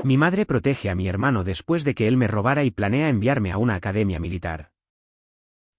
Mi madre protege a mi hermano después de que él me robara y planea enviarme a una academia militar.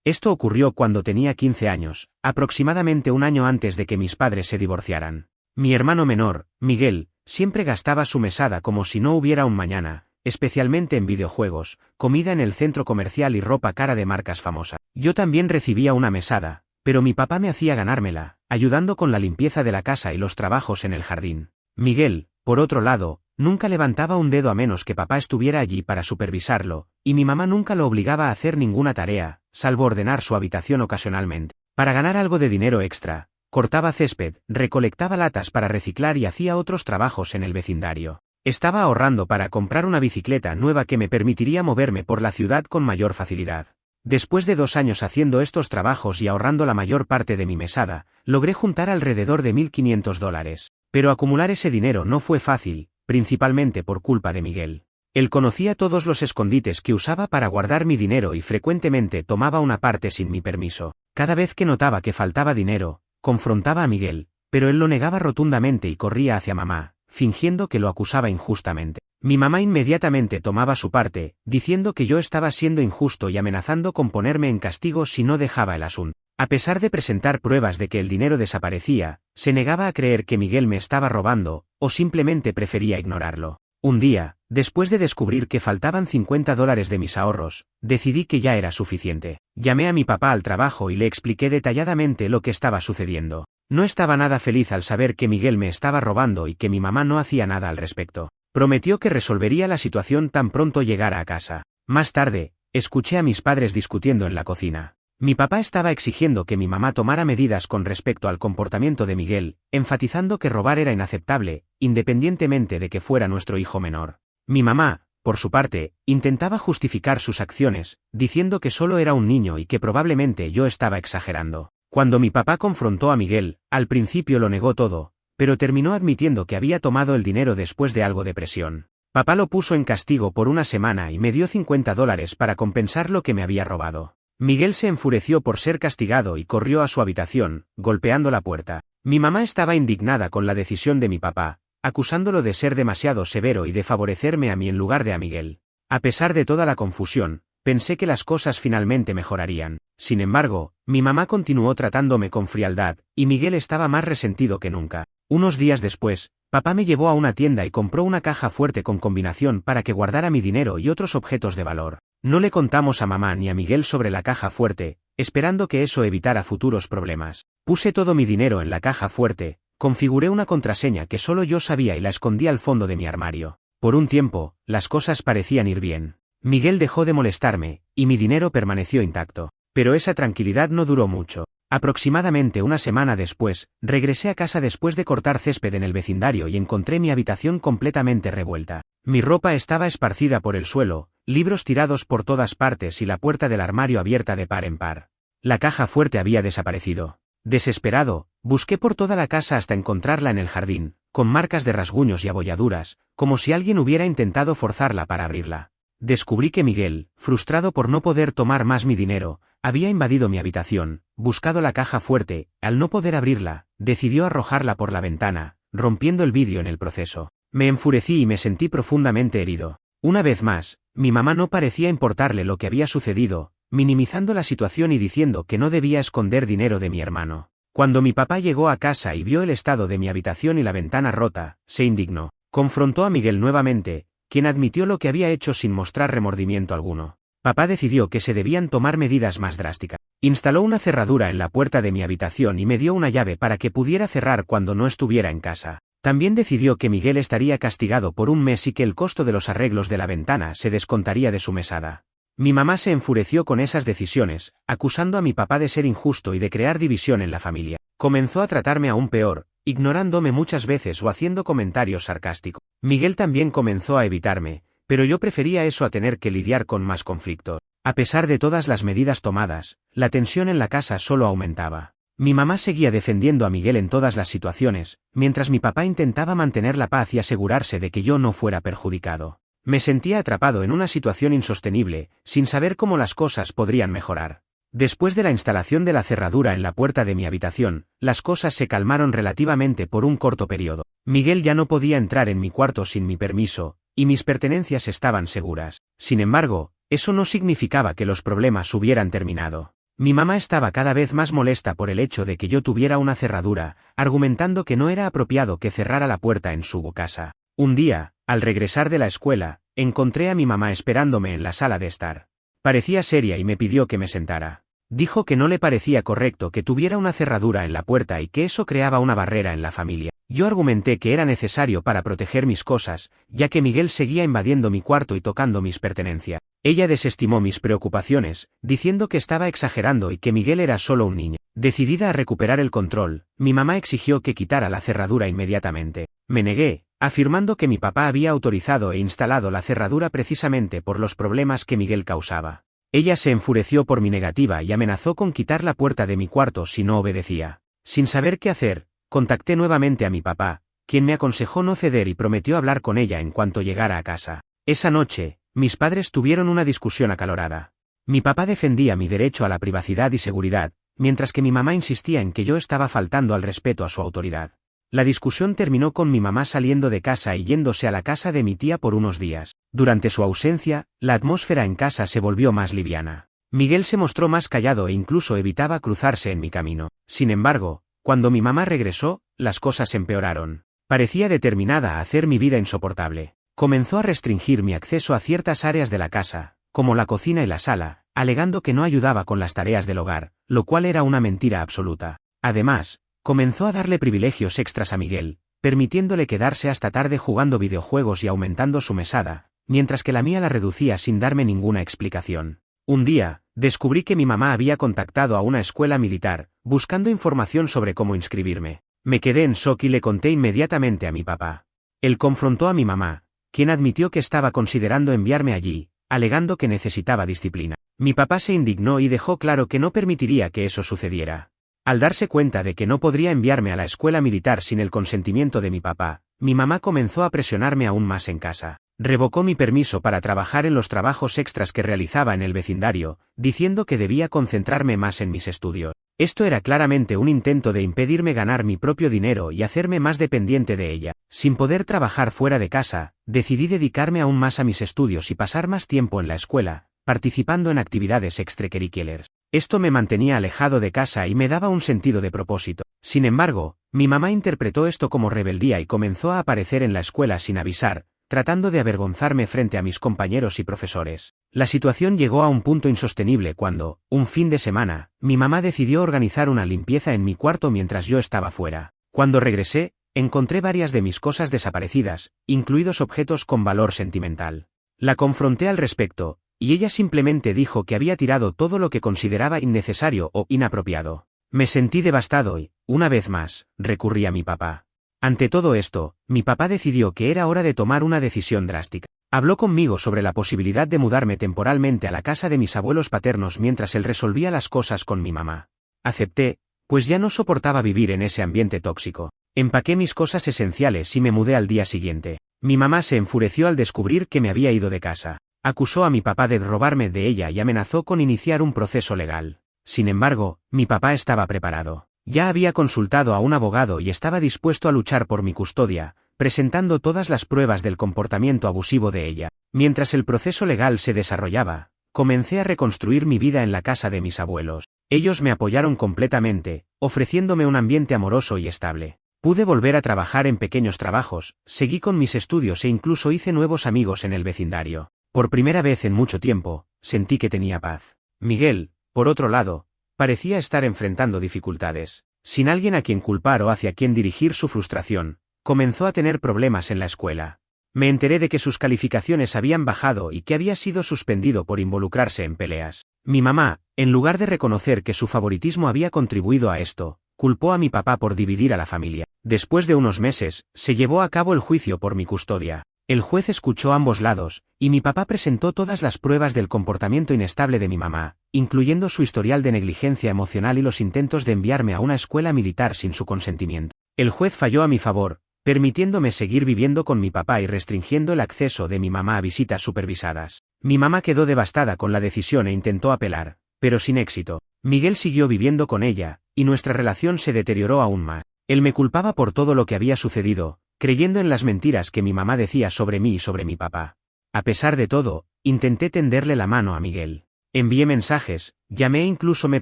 Esto ocurrió cuando tenía 15 años, aproximadamente un año antes de que mis padres se divorciaran. Mi hermano menor, Miguel, siempre gastaba su mesada como si no hubiera un mañana, especialmente en videojuegos, comida en el centro comercial y ropa cara de marcas famosas. Yo también recibía una mesada, pero mi papá me hacía ganármela, ayudando con la limpieza de la casa y los trabajos en el jardín. Miguel, por otro lado, nunca levantaba un dedo a menos que papá estuviera allí para supervisarlo, y mi mamá nunca lo obligaba a hacer ninguna tarea, salvo ordenar su habitación ocasionalmente. Para ganar algo de dinero extra, cortaba césped, recolectaba latas para reciclar y hacía otros trabajos en el vecindario. Estaba ahorrando para comprar una bicicleta nueva que me permitiría moverme por la ciudad con mayor facilidad. Después de 2 años haciendo estos trabajos y ahorrando la mayor parte de mi mesada, logré juntar alrededor de $1,500. Pero acumular ese dinero no fue fácil, principalmente por culpa de Miguel. Él conocía todos los escondites que usaba para guardar mi dinero y frecuentemente tomaba una parte sin mi permiso. Cada vez que notaba que faltaba dinero, confrontaba a Miguel, pero él lo negaba rotundamente y corría hacia mamá, fingiendo que lo acusaba injustamente. Mi mamá inmediatamente tomaba su parte, diciendo que yo estaba siendo injusto y amenazando con ponerme en castigo si no dejaba el asunto. A pesar de presentar pruebas de que el dinero desaparecía, se negaba a creer que Miguel me estaba robando, o simplemente prefería ignorarlo. Un día, después de descubrir que faltaban $50 de mis ahorros, decidí que ya era suficiente. Llamé a mi papá al trabajo y le expliqué detalladamente lo que estaba sucediendo. No estaba nada feliz al saber que Miguel me estaba robando y que mi mamá no hacía nada al respecto. Prometió que resolvería la situación tan pronto llegara a casa. Más tarde, escuché a mis padres discutiendo en la cocina. Mi papá estaba exigiendo que mi mamá tomara medidas con respecto al comportamiento de Miguel, enfatizando que robar era inaceptable, independientemente de que fuera nuestro hijo menor. Mi mamá, por su parte, intentaba justificar sus acciones, diciendo que solo era un niño y que probablemente yo estaba exagerando. Cuando mi papá confrontó a Miguel, al principio lo negó todo, pero terminó admitiendo que había tomado el dinero después de algo de presión. Papá lo puso en castigo por una semana y me dio $50 para compensar lo que me había robado. Miguel se enfureció por ser castigado y corrió a su habitación, golpeando la puerta. Mi mamá estaba indignada con la decisión de mi papá, acusándolo de ser demasiado severo y de favorecerme a mí en lugar de a Miguel. A pesar de toda la confusión, pensé que las cosas finalmente mejorarían. Sin embargo, mi mamá continuó tratándome con frialdad, y Miguel estaba más resentido que nunca. Unos días después, papá me llevó a una tienda y compró una caja fuerte con combinación para que guardara mi dinero y otros objetos de valor. No le contamos a mamá ni a Miguel sobre la caja fuerte, esperando que eso evitara futuros problemas. Puse todo mi dinero en la caja fuerte, configuré una contraseña que solo yo sabía y la escondí al fondo de mi armario. Por un tiempo, las cosas parecían ir bien. Miguel dejó de molestarme, y mi dinero permaneció intacto. Pero esa tranquilidad no duró mucho. Aproximadamente una semana después, regresé a casa después de cortar césped en el vecindario y encontré mi habitación completamente revuelta. Mi ropa estaba esparcida por el suelo, libros tirados por todas partes y la puerta del armario abierta de par en par. La caja fuerte había desaparecido. Desesperado, busqué por toda la casa hasta encontrarla en el jardín, con marcas de rasguños y abolladuras, como si alguien hubiera intentado forzarla para abrirla. Descubrí que Miguel, frustrado por no poder tomar más mi dinero, había invadido mi habitación, buscado la caja fuerte, al no poder abrirla, decidió arrojarla por la ventana, rompiendo el vidrio en el proceso. Me enfurecí y me sentí profundamente herido. Una vez más, mi mamá no parecía importarle lo que había sucedido, minimizando la situación y diciendo que no debía esconder dinero de mi hermano. Cuando mi papá llegó a casa y vio el estado de mi habitación y la ventana rota, se indignó. Confrontó a Miguel nuevamente, quien admitió lo que había hecho sin mostrar remordimiento alguno. Papá decidió que se debían tomar medidas más drásticas. Instaló una cerradura en la puerta de mi habitación y me dio una llave para que pudiera cerrar cuando no estuviera en casa. También decidió que Miguel estaría castigado por un mes y que el costo de los arreglos de la ventana se descontaría de su mesada. Mi mamá se enfureció con esas decisiones, acusando a mi papá de ser injusto y de crear división en la familia. Comenzó a tratarme aún peor, ignorándome muchas veces o haciendo comentarios sarcásticos. Miguel también comenzó a evitarme, pero yo prefería eso a tener que lidiar con más conflictos. A pesar de todas las medidas tomadas, la tensión en la casa solo aumentaba. Mi mamá seguía defendiendo a Miguel en todas las situaciones, mientras mi papá intentaba mantener la paz y asegurarse de que yo no fuera perjudicado. Me sentía atrapado en una situación insostenible, sin saber cómo las cosas podrían mejorar. Después de la instalación de la cerradura en la puerta de mi habitación, las cosas se calmaron relativamente por un corto periodo. Miguel ya no podía entrar en mi cuarto sin mi permiso, y mis pertenencias estaban seguras. Sin embargo, eso no significaba que los problemas hubieran terminado. Mi mamá estaba cada vez más molesta por el hecho de que yo tuviera una cerradura, argumentando que no era apropiado que cerrara la puerta en su casa. Un día, al regresar de la escuela, encontré a mi mamá esperándome en la sala de estar. Parecía seria y me pidió que me sentara. Dijo que no le parecía correcto que tuviera una cerradura en la puerta y que eso creaba una barrera en la familia. Yo argumenté que era necesario para proteger mis cosas, ya que Miguel seguía invadiendo mi cuarto y tocando mis pertenencias. Ella desestimó mis preocupaciones, diciendo que estaba exagerando y que Miguel era solo un niño. Decidida a recuperar el control, mi mamá exigió que quitara la cerradura inmediatamente. Me negué, afirmando que mi papá había autorizado e instalado la cerradura precisamente por los problemas que Miguel causaba. Ella se enfureció por mi negativa y amenazó con quitar la puerta de mi cuarto si no obedecía. Sin saber qué hacer, contacté nuevamente a mi papá, quien me aconsejó no ceder y prometió hablar con ella en cuanto llegara a casa. Esa noche, mis padres tuvieron una discusión acalorada. Mi papá defendía mi derecho a la privacidad y seguridad, mientras que mi mamá insistía en que yo estaba faltando al respeto a su autoridad. La discusión terminó con mi mamá saliendo de casa y yéndose a la casa de mi tía por unos días. Durante su ausencia, la atmósfera en casa se volvió más liviana. Miguel se mostró más callado e incluso evitaba cruzarse en mi camino. Sin embargo, cuando mi mamá regresó, las cosas empeoraron. Parecía determinada a hacer mi vida insoportable. Comenzó a restringir mi acceso a ciertas áreas de la casa, como la cocina y la sala, alegando que no ayudaba con las tareas del hogar, lo cual era una mentira absoluta. Además, comenzó a darle privilegios extras a Miguel, permitiéndole quedarse hasta tarde jugando videojuegos y aumentando su mesada, mientras que la mía la reducía sin darme ninguna explicación. Un día, descubrí que mi mamá había contactado a una escuela militar, buscando información sobre cómo inscribirme. Me quedé en shock y le conté inmediatamente a mi papá. Él confrontó a mi mamá, quien admitió que estaba considerando enviarme allí, alegando que necesitaba disciplina. Mi papá se indignó y dejó claro que no permitiría que eso sucediera. Al darse cuenta de que no podría enviarme a la escuela militar sin el consentimiento de mi papá, mi mamá comenzó a presionarme aún más en casa. Revocó mi permiso para trabajar en los trabajos extras que realizaba en el vecindario, diciendo que debía concentrarme más en mis estudios. Esto era claramente un intento de impedirme ganar mi propio dinero y hacerme más dependiente de ella. Sin poder trabajar fuera de casa, decidí dedicarme aún más a mis estudios y pasar más tiempo en la escuela, participando en actividades extracurriculares. Esto me mantenía alejado de casa y me daba un sentido de propósito. Sin embargo, mi mamá interpretó esto como rebeldía y comenzó a aparecer en la escuela sin avisar, tratando de avergonzarme frente a mis compañeros y profesores. La situación llegó a un punto insostenible cuando, un fin de semana, mi mamá decidió organizar una limpieza en mi cuarto mientras yo estaba fuera. Cuando regresé, encontré varias de mis cosas desaparecidas, incluidos objetos con valor sentimental. La confronté al respecto, y ella simplemente dijo que había tirado todo lo que consideraba innecesario o inapropiado. Me sentí devastado y, una vez más, recurrí a mi papá. Ante todo esto, mi papá decidió que era hora de tomar una decisión drástica. Habló conmigo sobre la posibilidad de mudarme temporalmente a la casa de mis abuelos paternos mientras él resolvía las cosas con mi mamá. Acepté, pues ya no soportaba vivir en ese ambiente tóxico. Empaqué mis cosas esenciales y me mudé al día siguiente. Mi mamá se enfureció al descubrir que me había ido de casa. Acusó a mi papá de robarme de ella y amenazó con iniciar un proceso legal. Sin embargo, mi papá estaba preparado. Ya había consultado a un abogado y estaba dispuesto a luchar por mi custodia, presentando todas las pruebas del comportamiento abusivo de ella. Mientras el proceso legal se desarrollaba, comencé a reconstruir mi vida en la casa de mis abuelos. Ellos me apoyaron completamente, ofreciéndome un ambiente amoroso y estable. Pude volver a trabajar en pequeños trabajos, seguí con mis estudios e incluso hice nuevos amigos en el vecindario. Por primera vez en mucho tiempo, sentí que tenía paz. Miguel, por otro lado, parecía estar enfrentando dificultades. Sin alguien a quien culpar o hacia quien dirigir su frustración, comenzó a tener problemas en la escuela. Me enteré de que sus calificaciones habían bajado y que había sido suspendido por involucrarse en peleas. Mi mamá, en lugar de reconocer que su favoritismo había contribuido a esto, culpó a mi papá por dividir a la familia. Después de unos meses, se llevó a cabo el juicio por mi custodia. El juez escuchó ambos lados, y mi papá presentó todas las pruebas del comportamiento inestable de mi mamá, incluyendo su historial de negligencia emocional y los intentos de enviarme a una escuela militar sin su consentimiento. El juez falló a mi favor, permitiéndome seguir viviendo con mi papá y restringiendo el acceso de mi mamá a visitas supervisadas. Mi mamá quedó devastada con la decisión e intentó apelar, pero sin éxito. Miguel siguió viviendo con ella, y nuestra relación se deterioró aún más. Él me culpaba por todo lo que había sucedido, creyendo en las mentiras que mi mamá decía sobre mí y sobre mi papá. A pesar de todo, intenté tenderle la mano a Miguel. Envié mensajes, llamé e incluso me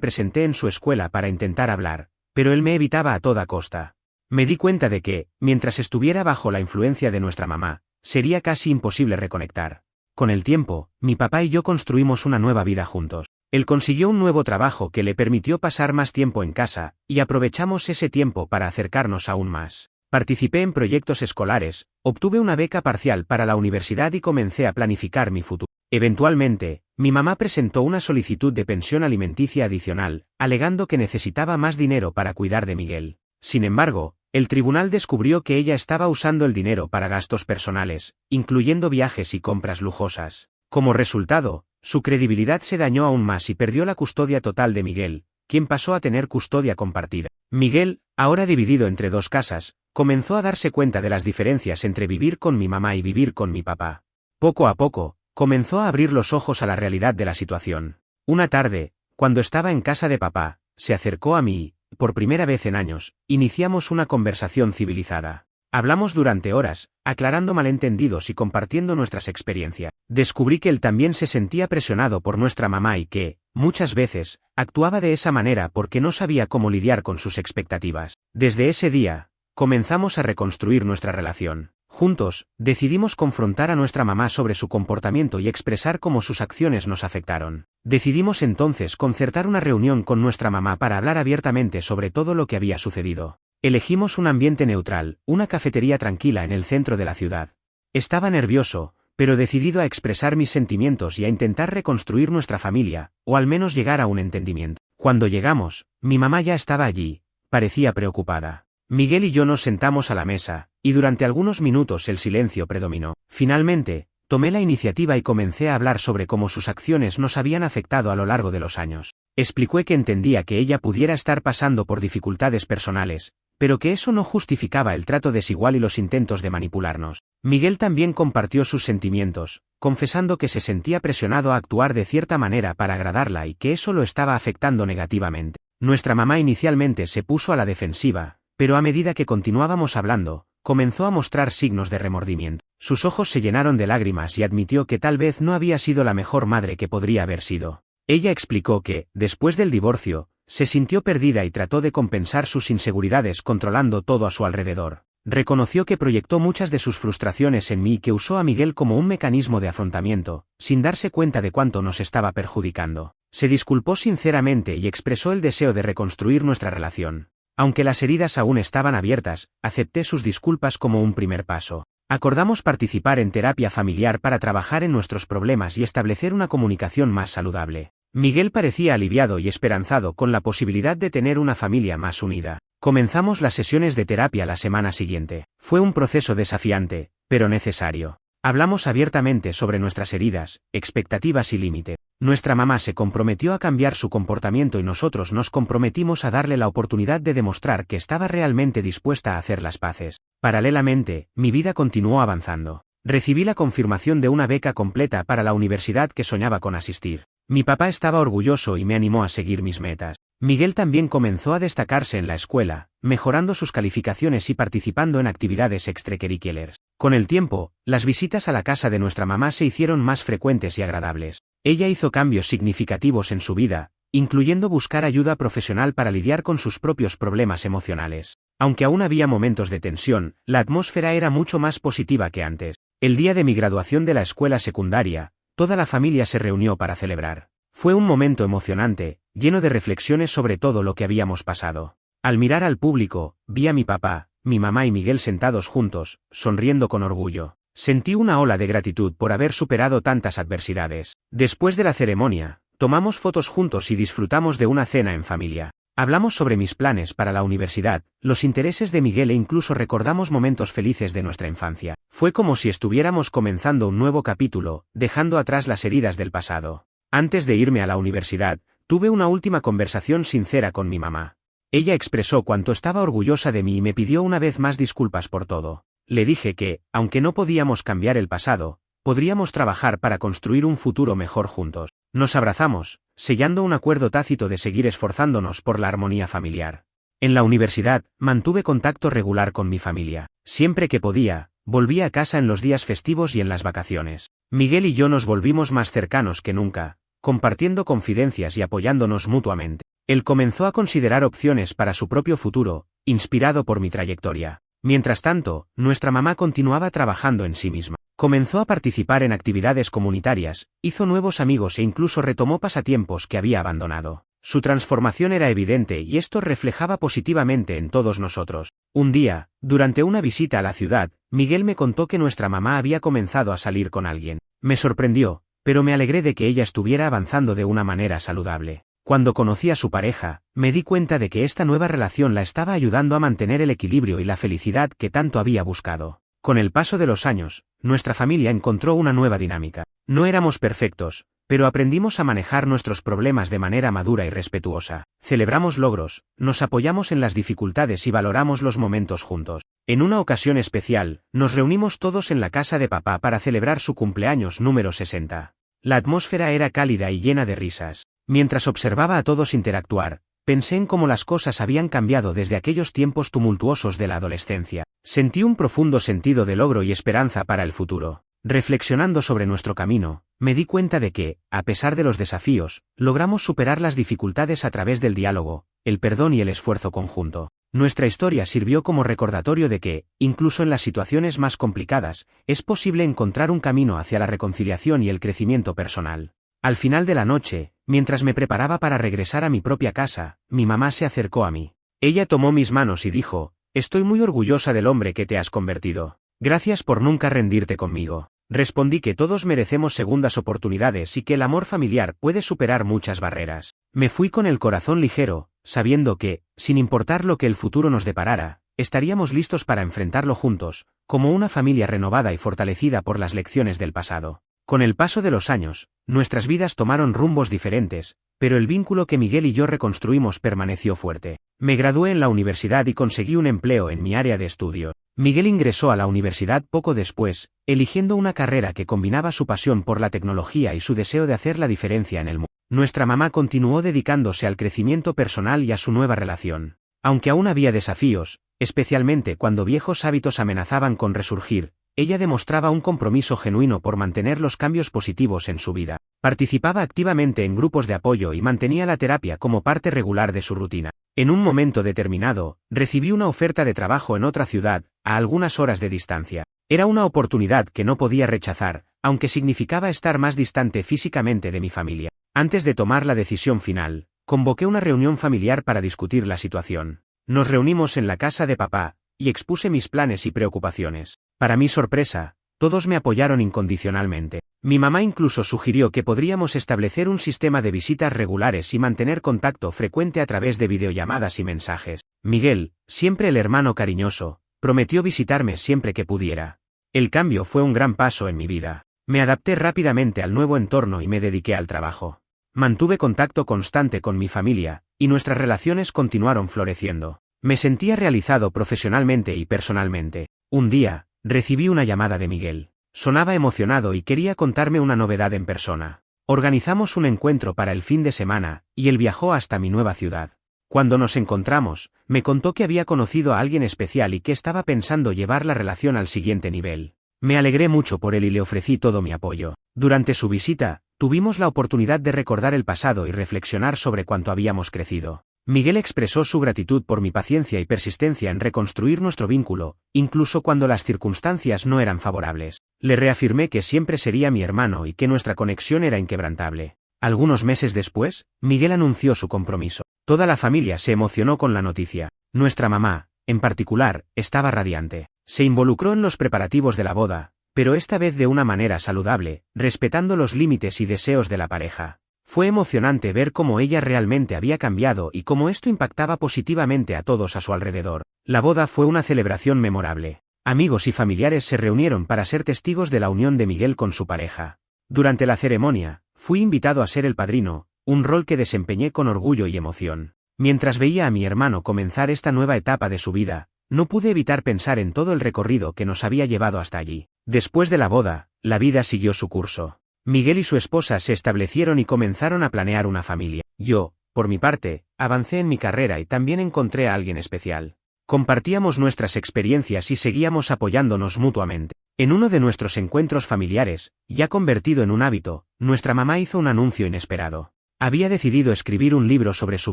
presenté en su escuela para intentar hablar, pero él me evitaba a toda costa. Me di cuenta de que, mientras estuviera bajo la influencia de nuestra mamá, sería casi imposible reconectar. Con el tiempo, mi papá y yo construimos una nueva vida juntos. Él consiguió un nuevo trabajo que le permitió pasar más tiempo en casa, y aprovechamos ese tiempo para acercarnos aún más. Participé en proyectos escolares, obtuve una beca parcial para la universidad y comencé a planificar mi futuro. Eventualmente, mi mamá presentó una solicitud de pensión alimenticia adicional, alegando que necesitaba más dinero para cuidar de Miguel. Sin embargo, el tribunal descubrió que ella estaba usando el dinero para gastos personales, incluyendo viajes y compras lujosas. Como resultado, su credibilidad se dañó aún más y perdió la custodia total de Miguel, quien pasó a tener custodia compartida. Miguel, ahora dividido entre dos casas, comenzó a darse cuenta de las diferencias entre vivir con mi mamá y vivir con mi papá. Poco a poco, comenzó a abrir los ojos a la realidad de la situación. Una tarde, cuando estaba en casa de papá, se acercó a mí y, por primera vez en años, iniciamos una conversación civilizada. Hablamos durante horas, aclarando malentendidos y compartiendo nuestras experiencias. Descubrí que él también se sentía presionado por nuestra mamá y que, muchas veces, actuaba de esa manera porque no sabía cómo lidiar con sus expectativas. Desde ese día, comenzamos a reconstruir nuestra relación. Juntos, decidimos confrontar a nuestra mamá sobre su comportamiento y expresar cómo sus acciones nos afectaron. Decidimos entonces concertar una reunión con nuestra mamá para hablar abiertamente sobre todo lo que había sucedido. Elegimos un ambiente neutral, una cafetería tranquila en el centro de la ciudad. Estaba nervioso, pero decidido a expresar mis sentimientos y a intentar reconstruir nuestra familia, o al menos llegar a un entendimiento. Cuando llegamos, mi mamá ya estaba allí, parecía preocupada. Miguel y yo nos sentamos a la mesa, y durante algunos minutos el silencio predominó. Finalmente, tomé la iniciativa y comencé a hablar sobre cómo sus acciones nos habían afectado a lo largo de los años. Expliqué que entendía que ella pudiera estar pasando por dificultades personales, pero que eso no justificaba el trato desigual y los intentos de manipularnos. Miguel también compartió sus sentimientos, confesando que se sentía presionado a actuar de cierta manera para agradarla y que eso lo estaba afectando negativamente. Nuestra mamá inicialmente se puso a la defensiva, pero a medida que continuábamos hablando, comenzó a mostrar signos de remordimiento. Sus ojos se llenaron de lágrimas y admitió que tal vez no había sido la mejor madre que podría haber sido. Ella explicó que, después del divorcio, se sintió perdida y trató de compensar sus inseguridades controlando todo a su alrededor. Reconoció que proyectó muchas de sus frustraciones en mí y que usó a Miguel como un mecanismo de afrontamiento, sin darse cuenta de cuánto nos estaba perjudicando. Se disculpó sinceramente y expresó el deseo de reconstruir nuestra relación. Aunque las heridas aún estaban abiertas, acepté sus disculpas como un primer paso. Acordamos participar en terapia familiar para trabajar en nuestros problemas y establecer una comunicación más saludable. Miguel parecía aliviado y esperanzado con la posibilidad de tener una familia más unida. Comenzamos las sesiones de terapia la semana siguiente. Fue un proceso desafiante, pero necesario. Hablamos abiertamente sobre nuestras heridas, expectativas y límites. Nuestra mamá se comprometió a cambiar su comportamiento y nosotros nos comprometimos a darle la oportunidad de demostrar que estaba realmente dispuesta a hacer las paces. Paralelamente, mi vida continuó avanzando. Recibí la confirmación de una beca completa para la universidad que soñaba con asistir. Mi papá estaba orgulloso y me animó a seguir mis metas. Miguel también comenzó a destacarse en la escuela, mejorando sus calificaciones y participando en actividades extracurriculares. Con el tiempo, las visitas a la casa de nuestra mamá se hicieron más frecuentes y agradables. Ella hizo cambios significativos en su vida, incluyendo buscar ayuda profesional para lidiar con sus propios problemas emocionales. Aunque aún había momentos de tensión, la atmósfera era mucho más positiva que antes. El día de mi graduación de la escuela secundaria, toda la familia se reunió para celebrar. Fue un momento emocionante, lleno de reflexiones sobre todo lo que habíamos pasado. Al mirar al público, vi a mi papá, mi mamá y Miguel sentados juntos, sonriendo con orgullo. Sentí una ola de gratitud por haber superado tantas adversidades. Después de la ceremonia, tomamos fotos juntos y disfrutamos de una cena en familia. Hablamos sobre mis planes para la universidad, los intereses de Miguel e incluso recordamos momentos felices de nuestra infancia. Fue como si estuviéramos comenzando un nuevo capítulo, dejando atrás las heridas del pasado. Antes de irme a la universidad, tuve una última conversación sincera con mi mamá. Ella expresó cuánto estaba orgullosa de mí y me pidió una vez más disculpas por todo. Le dije que, aunque no podíamos cambiar el pasado, podríamos trabajar para construir un futuro mejor juntos. Nos abrazamos, sellando un acuerdo tácito de seguir esforzándonos por la armonía familiar. En la universidad, mantuve contacto regular con mi familia. Siempre que podía, volvía a casa en los días festivos y en las vacaciones. Miguel y yo nos volvimos más cercanos que nunca, compartiendo confidencias y apoyándonos mutuamente. Él comenzó a considerar opciones para su propio futuro, inspirado por mi trayectoria. Mientras tanto, nuestra mamá continuaba trabajando en sí misma. Comenzó a participar en actividades comunitarias, hizo nuevos amigos e incluso retomó pasatiempos que había abandonado. Su transformación era evidente y esto reflejaba positivamente en todos nosotros. Un día, durante una visita a la ciudad, Miguel me contó que nuestra mamá había comenzado a salir con alguien. Me sorprendió, pero me alegré de que ella estuviera avanzando de una manera saludable. Cuando conocí a su pareja, me di cuenta de que esta nueva relación la estaba ayudando a mantener el equilibrio y la felicidad que tanto había buscado. Con el paso de los años, nuestra familia encontró una nueva dinámica. No éramos perfectos, pero aprendimos a manejar nuestros problemas de manera madura y respetuosa. Celebramos logros, nos apoyamos en las dificultades y valoramos los momentos juntos. En una ocasión especial, nos reunimos todos en la casa de papá para celebrar su cumpleaños número 60. La atmósfera era cálida y llena de risas. Mientras observaba a todos interactuar, pensé en cómo las cosas habían cambiado desde aquellos tiempos tumultuosos de la adolescencia. Sentí un profundo sentido de logro y esperanza para el futuro. Reflexionando sobre nuestro camino, me di cuenta de que, a pesar de los desafíos, logramos superar las dificultades a través del diálogo, el perdón y el esfuerzo conjunto. Nuestra historia sirvió como recordatorio de que, incluso en las situaciones más complicadas, es posible encontrar un camino hacia la reconciliación y el crecimiento personal. Al final de la noche, mientras me preparaba para regresar a mi propia casa, mi mamá se acercó a mí. Ella tomó mis manos y dijo: «Estoy muy orgullosa del hombre que te has convertido. Gracias por nunca rendirte conmigo». Respondí que todos merecemos segundas oportunidades y que el amor familiar puede superar muchas barreras. Me fui con el corazón ligero, sabiendo que, sin importar lo que el futuro nos deparara, estaríamos listos para enfrentarlo juntos, como una familia renovada y fortalecida por las lecciones del pasado. Con el paso de los años, nuestras vidas tomaron rumbos diferentes, pero el vínculo que Miguel y yo reconstruimos permaneció fuerte. Me gradué en la universidad y conseguí un empleo en mi área de estudio. Miguel ingresó a la universidad poco después, eligiendo una carrera que combinaba su pasión por la tecnología y su deseo de hacer la diferencia en el mundo. Nuestra mamá continuó dedicándose al crecimiento personal y a su nueva relación. Aunque aún había desafíos, especialmente cuando viejos hábitos amenazaban con resurgir, ella demostraba un compromiso genuino por mantener los cambios positivos en su vida. Participaba activamente en grupos de apoyo y mantenía la terapia como parte regular de su rutina. En un momento determinado, recibí una oferta de trabajo en otra ciudad, a algunas horas de distancia. Era una oportunidad que no podía rechazar, aunque significaba estar más distante físicamente de mi familia. Antes de tomar la decisión final, convoqué una reunión familiar para discutir la situación. Nos reunimos en la casa de papá, y expuse mis planes y preocupaciones. Para mi sorpresa, todos me apoyaron incondicionalmente. Mi mamá incluso sugirió que podríamos establecer un sistema de visitas regulares y mantener contacto frecuente a través de videollamadas y mensajes. Miguel, siempre el hermano cariñoso, prometió visitarme siempre que pudiera. El cambio fue un gran paso en mi vida. Me adapté rápidamente al nuevo entorno y me dediqué al trabajo. Mantuve contacto constante con mi familia, y nuestras relaciones continuaron floreciendo. Me sentía realizado profesionalmente y personalmente. Un día, recibí una llamada de Miguel. Sonaba emocionado y quería contarme una novedad en persona. Organizamos un encuentro para el fin de semana, y él viajó hasta mi nueva ciudad. Cuando nos encontramos, me contó que había conocido a alguien especial y que estaba pensando llevar la relación al siguiente nivel. Me alegré mucho por él y le ofrecí todo mi apoyo. Durante su visita, tuvimos la oportunidad de recordar el pasado y reflexionar sobre cuánto habíamos crecido. Miguel expresó su gratitud por mi paciencia y persistencia en reconstruir nuestro vínculo, incluso cuando las circunstancias no eran favorables. Le reafirmé que siempre sería mi hermano y que nuestra conexión era inquebrantable. Algunos meses después, Miguel anunció su compromiso. Toda la familia se emocionó con la noticia. Nuestra mamá, en particular, estaba radiante. Se involucró en los preparativos de la boda, pero esta vez de una manera saludable, respetando los límites y deseos de la pareja. Fue emocionante ver cómo ella realmente había cambiado y cómo esto impactaba positivamente a todos a su alrededor. La boda fue una celebración memorable. Amigos y familiares se reunieron para ser testigos de la unión de Miguel con su pareja. Durante la ceremonia, fui invitado a ser el padrino, un rol que desempeñé con orgullo y emoción. Mientras veía a mi hermano comenzar esta nueva etapa de su vida, no pude evitar pensar en todo el recorrido que nos había llevado hasta allí. Después de la boda, la vida siguió su curso. Miguel y su esposa se establecieron y comenzaron a planear una familia. Yo, Por mi parte, avancé en mi carrera y también encontré a alguien especial. Compartíamos nuestras experiencias y seguíamos apoyándonos mutuamente. En uno de nuestros encuentros familiares, ya convertido en un hábito, nuestra mamá hizo un anuncio inesperado. Había decidido escribir un libro sobre su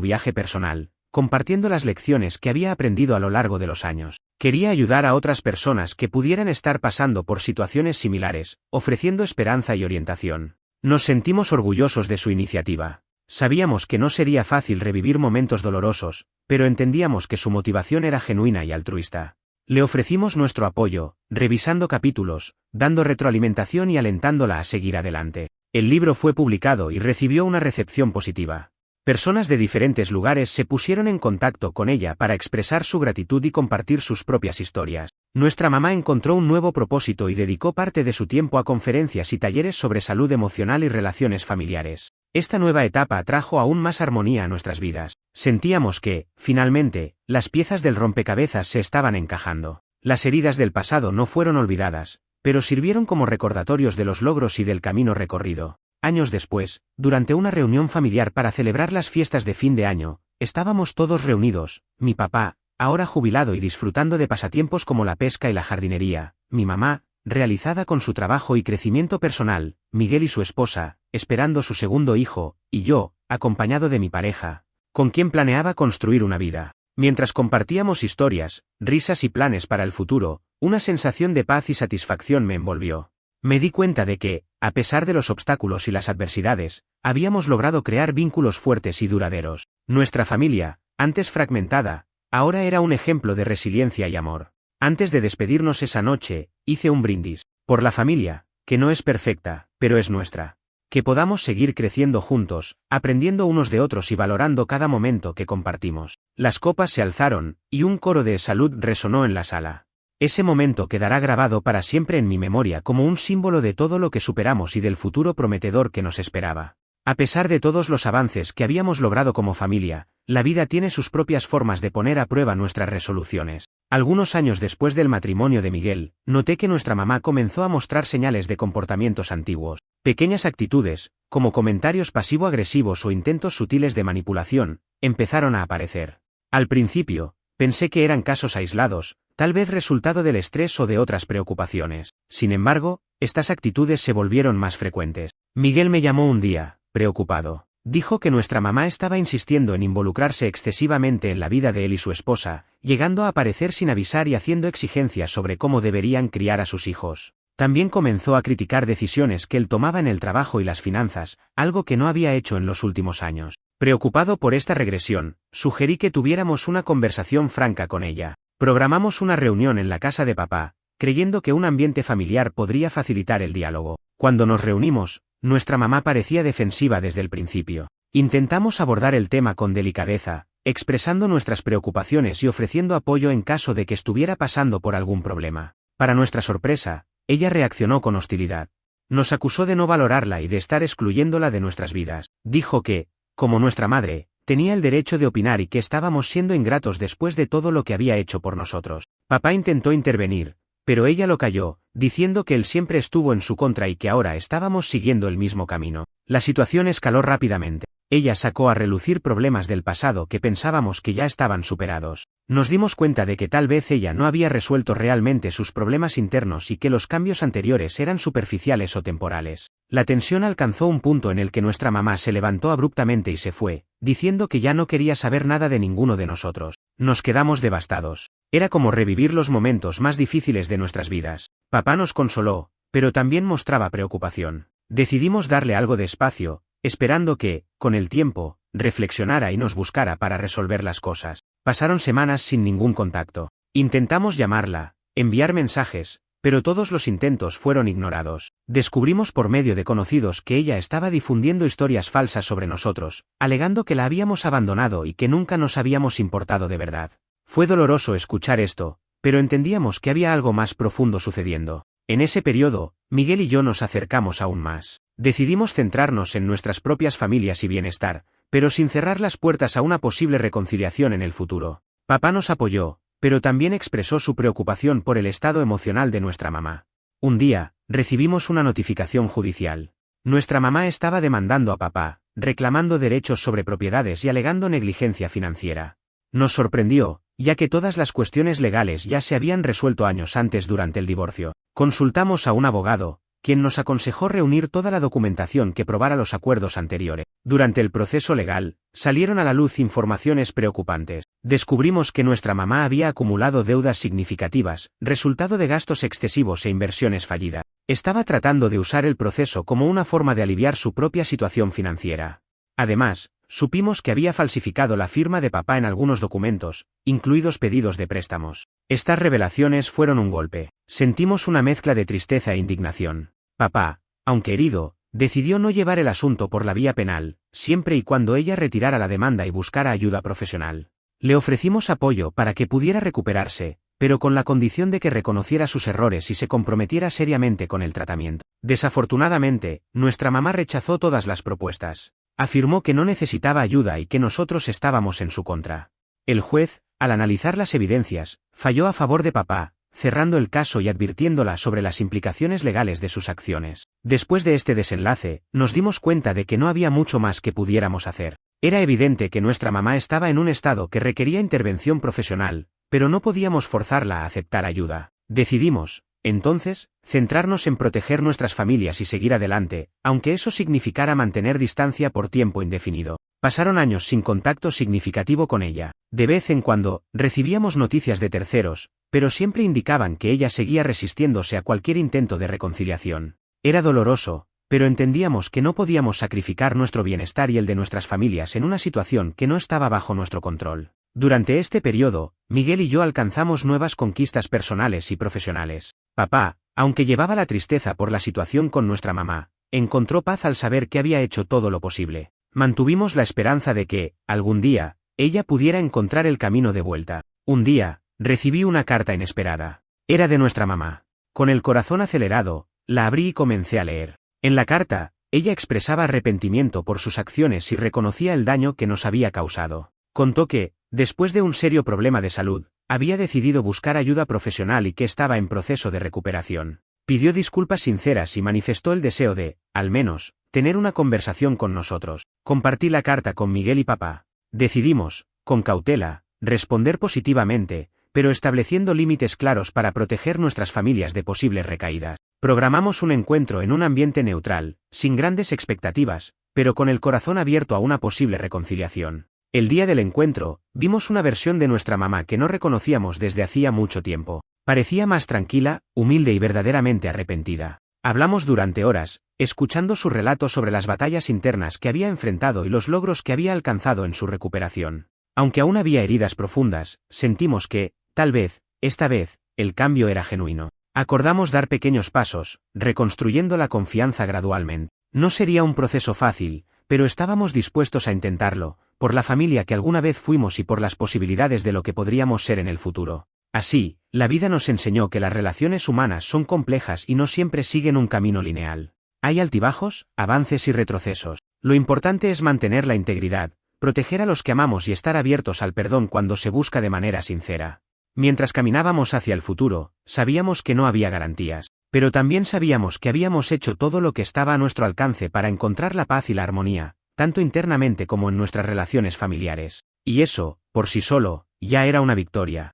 viaje personal, compartiendo las lecciones que había aprendido a lo largo de los años. Quería ayudar a otras personas que pudieran estar pasando por situaciones similares, ofreciendo esperanza y orientación. Nos sentimos orgullosos de su iniciativa. Sabíamos que no sería fácil revivir momentos dolorosos, pero entendíamos que su motivación era genuina y altruista. Le ofrecimos nuestro apoyo, revisando capítulos, dando retroalimentación y alentándola a seguir adelante. El libro fue publicado y recibió una recepción positiva. Personas de diferentes lugares se pusieron en contacto con ella para expresar su gratitud y compartir sus propias historias. Nuestra mamá encontró un nuevo propósito y dedicó parte de su tiempo a conferencias y talleres sobre salud emocional y relaciones familiares. Esta nueva etapa trajo aún más armonía a nuestras vidas. Sentíamos que, finalmente, las piezas del rompecabezas se estaban encajando. Las heridas del pasado no fueron olvidadas, pero sirvieron como recordatorios de los logros y del camino recorrido. Años después, durante una reunión familiar para celebrar las fiestas de fin de año, estábamos todos reunidos, mi papá, ahora jubilado y disfrutando de pasatiempos como la pesca y la jardinería, mi mamá, realizada con su trabajo y crecimiento personal, Miguel y su esposa, esperando su segundo hijo, y yo, acompañado de mi pareja, con quien planeaba construir una vida. Mientras compartíamos historias, risas y planes para el futuro, una sensación de paz y satisfacción me envolvió. Me di cuenta de que, a pesar de los obstáculos y las adversidades, habíamos logrado crear vínculos fuertes y duraderos. Nuestra familia, antes fragmentada, ahora era un ejemplo de resiliencia y amor. Antes de despedirnos esa noche, hice un brindis, por la familia, que no es perfecta, pero es nuestra. Que podamos seguir creciendo juntos, aprendiendo unos de otros y valorando cada momento que compartimos. Las copas se alzaron, y un coro de salud resonó en la sala. Ese momento quedará grabado para siempre en mi memoria como un símbolo de todo lo que superamos y del futuro prometedor que nos esperaba. A pesar de todos los avances que habíamos logrado como familia, la vida tiene sus propias formas de poner a prueba nuestras resoluciones. Algunos años después del matrimonio de Miguel, noté que nuestra mamá comenzó a mostrar señales de comportamientos antiguos. Pequeñas actitudes, como comentarios pasivo-agresivos o intentos sutiles de manipulación, empezaron a aparecer. Al principio, pensé que eran casos aislados, tal vez resultado del estrés o de otras preocupaciones. Sin embargo, estas actitudes se volvieron más frecuentes. Miguel me llamó un día, preocupado. Dijo que nuestra mamá estaba insistiendo en involucrarse excesivamente en la vida de él y su esposa, llegando a aparecer sin avisar y haciendo exigencias sobre cómo deberían criar a sus hijos. También comenzó a criticar decisiones que él tomaba en el trabajo y las finanzas, algo que no había hecho en los últimos años. Preocupado por esta regresión, sugerí que tuviéramos una conversación franca con ella. Programamos una reunión en la casa de papá, creyendo que un ambiente familiar podría facilitar el diálogo. Cuando nos reunimos, nuestra mamá parecía defensiva desde el principio. Intentamos abordar el tema con delicadeza, expresando nuestras preocupaciones y ofreciendo apoyo en caso de que estuviera pasando por algún problema. Para nuestra sorpresa, ella reaccionó con hostilidad. Nos acusó de no valorarla y de estar excluyéndola de nuestras vidas. Dijo que, como nuestra madre, tenía el derecho de opinar y que estábamos siendo ingratos después de todo lo que había hecho por nosotros. Papá intentó intervenir, pero ella lo calló, diciendo que él siempre estuvo en su contra y que ahora estábamos siguiendo el mismo camino. La situación escaló rápidamente. Ella sacó a relucir problemas del pasado que pensábamos que ya estaban superados. Nos dimos cuenta de que tal vez ella no había resuelto realmente sus problemas internos y que los cambios anteriores eran superficiales o temporales. La tensión alcanzó un punto en el que nuestra mamá se levantó abruptamente y se fue, diciendo que ya no quería saber nada de ninguno de nosotros. Nos quedamos devastados. Era como revivir los momentos más difíciles de nuestras vidas. Papá nos consoló, pero también mostraba preocupación. Decidimos darle algo de espacio, esperando que, con el tiempo, reflexionara y nos buscara para resolver las cosas. Pasaron semanas sin ningún contacto. Intentamos llamarla, enviar mensajes, pero todos los intentos fueron ignorados. Descubrimos por medio de conocidos que ella estaba difundiendo historias falsas sobre nosotros, alegando que la habíamos abandonado y que nunca nos habíamos importado de verdad. Fue doloroso escuchar esto, pero entendíamos que había algo más profundo sucediendo. En ese periodo, Miguel y yo nos acercamos aún más. Decidimos centrarnos en nuestras propias familias y bienestar, pero sin cerrar las puertas a una posible reconciliación en el futuro. Papá nos apoyó, pero también expresó su preocupación por el estado emocional de nuestra mamá. Un día, recibimos una notificación judicial. Nuestra mamá estaba demandando a papá, reclamando derechos sobre propiedades y alegando negligencia financiera. Nos sorprendió, ya que todas las cuestiones legales ya se habían resuelto años antes durante el divorcio. Consultamos a un abogado, quien nos aconsejó reunir toda la documentación que probara los acuerdos anteriores. Durante el proceso legal, salieron a la luz informaciones preocupantes. Descubrimos que nuestra mamá había acumulado deudas significativas, resultado de gastos excesivos e inversiones fallidas. Estaba tratando de usar el proceso como una forma de aliviar su propia situación financiera. Además, supimos que había falsificado la firma de papá en algunos documentos, incluidos pedidos de préstamos. Estas revelaciones fueron un golpe. Sentimos una mezcla de tristeza e indignación. Papá, aunque herido, decidió no llevar el asunto por la vía penal, siempre y cuando ella retirara la demanda y buscara ayuda profesional. Le ofrecimos apoyo para que pudiera recuperarse, pero con la condición de que reconociera sus errores y se comprometiera seriamente con el tratamiento. Desafortunadamente, nuestra mamá rechazó todas las propuestas. Afirmó que no necesitaba ayuda y que nosotros estábamos en su contra. El juez, al analizar las evidencias, falló a favor de papá, cerrando el caso y advirtiéndola sobre las implicaciones legales de sus acciones. Después de este desenlace, nos dimos cuenta de que no había mucho más que pudiéramos hacer. Era evidente que nuestra mamá estaba en un estado que requería intervención profesional, pero no podíamos forzarla a aceptar ayuda. Decidimos, entonces, centrarnos en proteger nuestras familias y seguir adelante, aunque eso significara mantener distancia por tiempo indefinido. Pasaron años sin contacto significativo con ella. De vez en cuando, recibíamos noticias de terceros, pero siempre indicaban que ella seguía resistiéndose a cualquier intento de reconciliación. Era doloroso, pero entendíamos que no podíamos sacrificar nuestro bienestar y el de nuestras familias en una situación que no estaba bajo nuestro control. Durante este periodo, Miguel y yo alcanzamos nuevas conquistas personales y profesionales. Papá, aunque llevaba la tristeza por la situación con nuestra mamá, encontró paz al saber que había hecho todo lo posible. Mantuvimos la esperanza de que, algún día, ella pudiera encontrar el camino de vuelta. Un día, recibí una carta inesperada. Era de nuestra mamá. Con el corazón acelerado, la abrí y comencé a leer. En la carta, ella expresaba arrepentimiento por sus acciones y reconocía el daño que nos había causado. Contó que, después de un serio problema de salud, había decidido buscar ayuda profesional y que estaba en proceso de recuperación. Pidió disculpas sinceras y manifestó el deseo de, al menos, tener una conversación con nosotros. Compartí la carta con Miguel y papá. Decidimos, con cautela, responder positivamente, pero estableciendo límites claros para proteger nuestras familias de posibles recaídas. Programamos un encuentro en un ambiente neutral, sin grandes expectativas, pero con el corazón abierto a una posible reconciliación. El día del encuentro, vimos una versión de nuestra mamá que no reconocíamos desde hacía mucho tiempo. Parecía más tranquila, humilde y verdaderamente arrepentida. Hablamos durante horas, escuchando su relato sobre las batallas internas que había enfrentado y los logros que había alcanzado en su recuperación. Aunque aún había heridas profundas, sentimos que, tal vez, esta vez, el cambio era genuino. Acordamos dar pequeños pasos, reconstruyendo la confianza gradualmente. No sería un proceso fácil, pero estábamos dispuestos a intentarlo, por la familia que alguna vez fuimos y por las posibilidades de lo que podríamos ser en el futuro. Así, la vida nos enseñó que las relaciones humanas son complejas y no siempre siguen un camino lineal. Hay altibajos, avances y retrocesos. Lo importante es mantener la integridad, proteger a los que amamos y estar abiertos al perdón cuando se busca de manera sincera. Mientras caminábamos hacia el futuro, sabíamos que no había garantías, pero también sabíamos que habíamos hecho todo lo que estaba a nuestro alcance para encontrar la paz y la armonía, tanto internamente como en nuestras relaciones familiares. Y eso, por sí solo, ya era una victoria.